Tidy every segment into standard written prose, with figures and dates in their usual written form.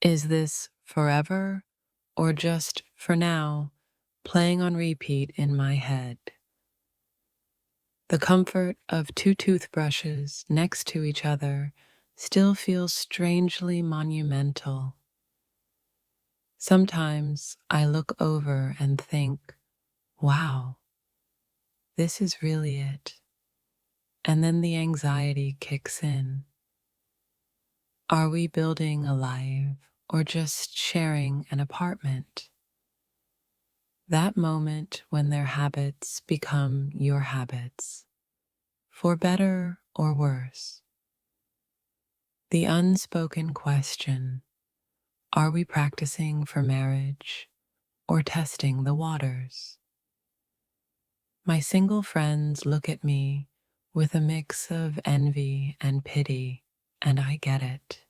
Is this forever or just for now, playing on repeat in my head? The comfort of two toothbrushes next to each other still feels strangely monumental. Sometimes I look over and think, wow, this is really it. And then the anxiety kicks in. Are we building a life or just sharing an apartment? That moment when their habits become your habits, for better or worse. The unspoken question, are we practicing for marriage or testing the waters? My single friends look at me with a mix of envy and pity, and I get it.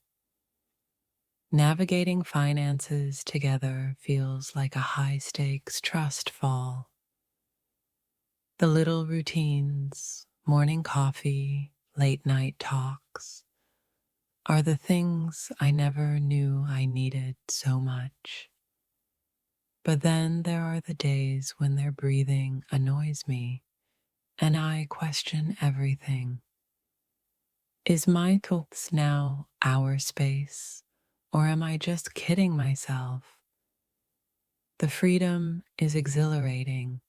Navigating finances together feels like a high-stakes trust fall. The little routines, morning coffee, late-night talks, are the things I never knew I needed so much. But then there are the days when their breathing annoys me, and I question everything. Is my thoughts now our space, or am I just kidding myself? The freedom is exhilarating.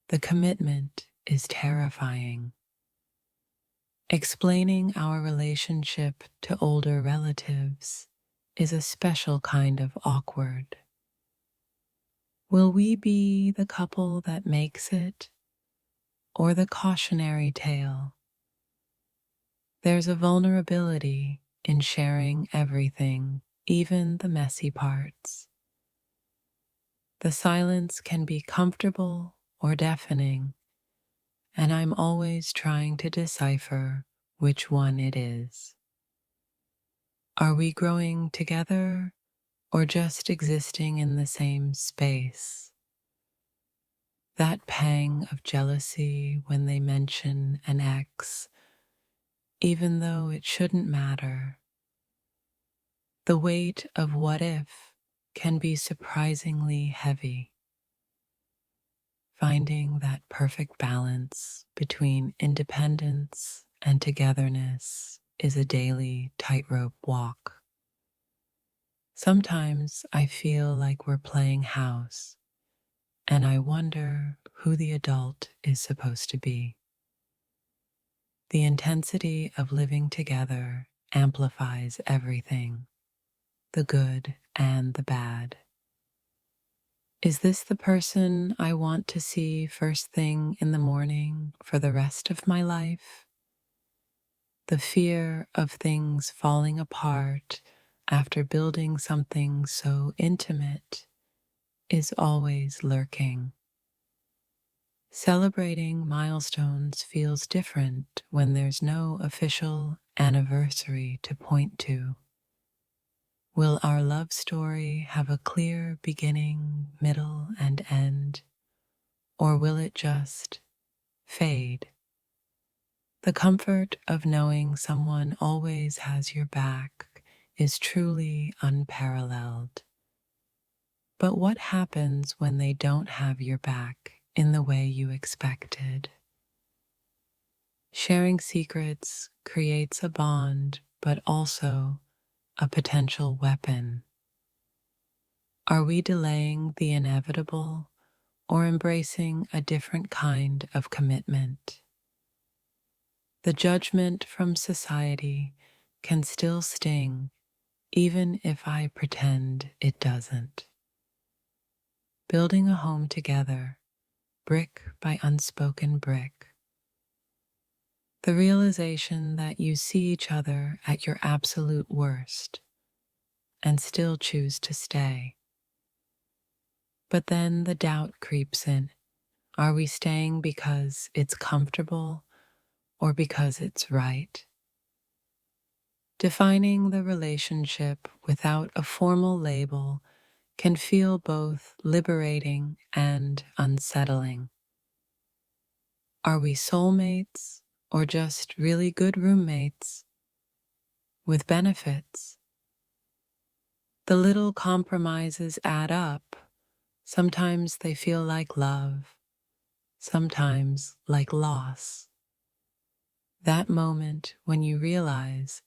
The commitment is terrifying. Explaining our relationship to older relatives is a special kind of awkward. Will we be the couple that makes it, or the cautionary tale? There's a vulnerability in sharing everything, even the messy parts. The silence can be comfortable or deafening, and I'm always trying to decipher which one it is. Are we growing together or just existing in the same space? That pang of jealousy when they mention an ex, even though it shouldn't matter. The weight of what if can be surprisingly heavy. Finding that perfect balance between independence and togetherness is a daily tightrope walk. Sometimes I feel like we're playing house, and I wonder who the adult is supposed to be. The intensity of living together amplifies everything, the good and the bad. Is this the person I want to see first thing in the morning for the rest of my life? The fear of things falling apart after building something so intimate is always lurking. Celebrating milestones feels different when there's no official anniversary to point to. Will our love story have a clear beginning, middle, and end, or will it just fade? The comfort of knowing someone always has your back is truly unparalleled. But what happens when they don't have your back in the way you expected? Sharing secrets creates a bond, but also a potential weapon. Are we delaying the inevitable or embracing a different kind of commitment? The judgment from society can still sting, even if I pretend it doesn't. Building a home together, brick by unspoken brick. The realization that you see each other at your absolute worst and still choose to stay. But then the doubt creeps in. Are we staying because it's comfortable or because it's right? Defining the relationship without a formal label can feel both liberating and unsettling. Are we soulmates or just really good roommates with benefits? The little compromises add up. Sometimes they feel like love, sometimes like loss. That moment when you realize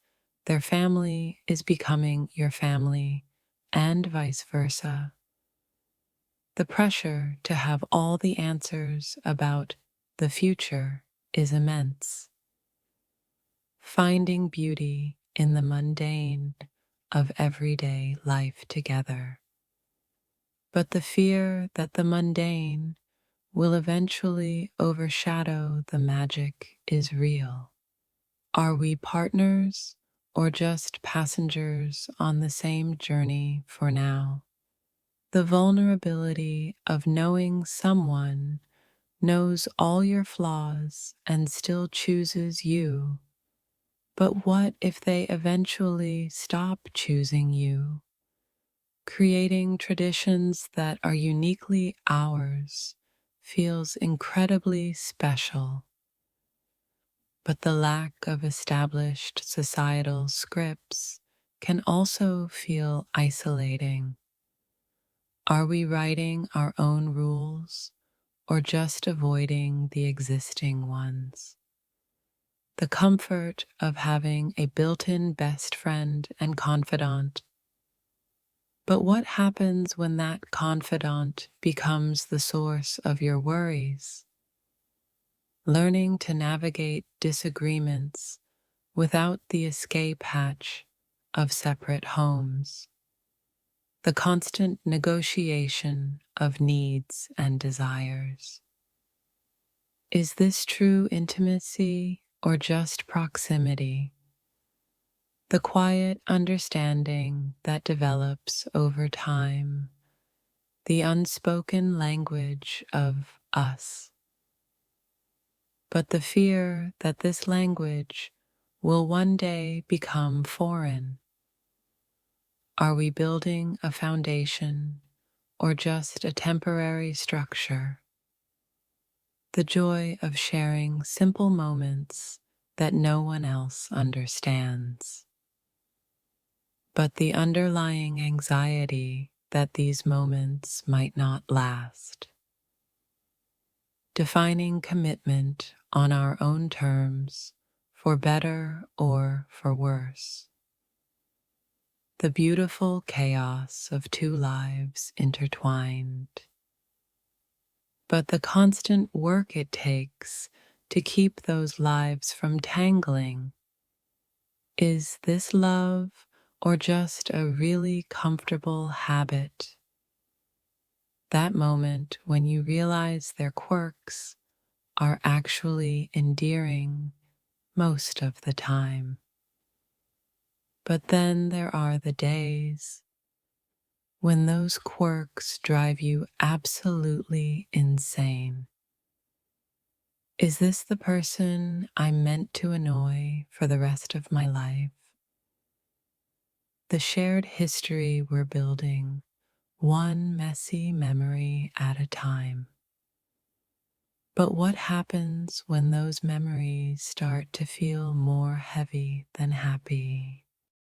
their family is becoming your family and vice versa. The pressure to have all the answers about the future is immense. Finding beauty in the mundane of everyday life together. But the fear that the mundane will eventually overshadow the magic is real. Are we partners or just passengers on the same journey for now? The vulnerability of knowing someone knows all your flaws and still chooses you. But what if they eventually stop choosing you? Creating traditions that are uniquely ours feels incredibly special. But the lack of established societal scripts can also feel isolating. Are we writing our own rules or just avoiding the existing ones? The comfort of having a built-in best friend and confidant. But what happens when that confidant becomes the source of your worries? Learning to navigate disagreements without the escape hatch of separate homes. The constant negotiation of needs and desires. Is this true intimacy or just proximity? The quiet understanding that develops over time, the unspoken language of us. But the fear that this language will one day become foreign. Are we building a foundation or just a temporary structure? The joy of sharing simple moments that no one else understands. But the underlying anxiety that these moments might not last. Defining commitment on our own terms, for better or for worse. The beautiful chaos of two lives intertwined. But the constant work it takes to keep those lives from tangling. Is this love or just a really comfortable habit? That moment when you realize their quirks are actually endearing most of the time. But then there are the days when those quirks drive you absolutely insane. Is this the person I'm meant to annoy for the rest of my life? The shared history we're building, one messy memory at a time. But what happens when those memories start to feel more heavy than happy?